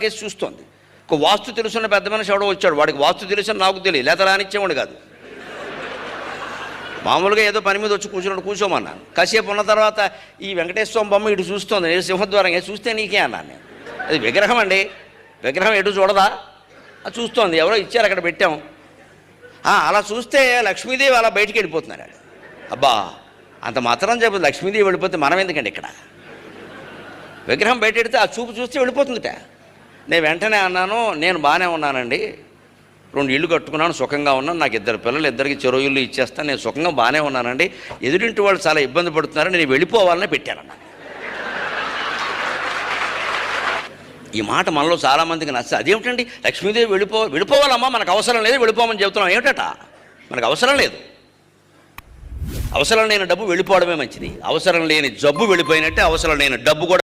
Case చూస్తోంది. ఒక వాస్తు తెలుసున్న పెద్ద మనిషి ఎవడో వచ్చాడు, వాడికి వాస్తు తెలుసని నాకు తెలియదు, లేత రానిచ్చేవాడు కాదు. మామూలుగా ఏదో పని మీద వచ్చి కూర్చోమన్నాను. కాసేపు ఉన్న తర్వాత ఈ వెంకటేశ్వర బొమ్మ ఇటు చూస్తోంది, నేను సింహద్వారం చూస్తే నీకే అన్నాను నేను. అది విగ్రహం అండి, విగ్రహం ఎటు చూడదా, అది చూస్తోంది, ఎవరో ఇచ్చారు అక్కడ పెట్టాం. అలా చూస్తే లక్ష్మీదేవి అలా బయటికి వెళ్ళిపోతున్నాడు. అబ్బా అంత మాత్రం చెప్పదు, లక్ష్మీదేవి వెళ్ళిపోతే మనం ఎందుకండి ఇక్కడ, విగ్రహం బయట పెడితే ఆ చూపు చూస్తే వెళ్ళిపోతుందిట. నేను వెంటనే అన్నాను, నేను బాగానే ఉన్నానండి, 2 ఇళ్ళు కట్టుకున్నాను, సుఖంగా ఉన్నాను, నాకు 2 పిల్లలు, 2కి చెరో ఇల్లు ఇచ్చేస్తాను, నేను సుఖంగా బాగానే ఉన్నానండి, ఎదురింటి వాళ్ళు చాలా ఇబ్బంది పడుతున్నారు, నేను వెళ్ళిపోవాలని పెట్టానన్నా. ఈ మాట మనలో చాలామందికి నచ్చదు. అదేమిటండి లక్ష్మీదేవి వెళ్ళిపోవాలమ్మా, మనకు అవసరం లేదు, వెళ్ళిపోమని చెబుతున్నాం ఏమిటట, మనకు అవసరం లేదు. అవసరం లేని డబ్బు వెళ్ళిపోవడమే మంచిది, అవసరం లేని జబ్బు వెళ్ళిపోయినట్టే అవసరం లేని డబ్బు కూడా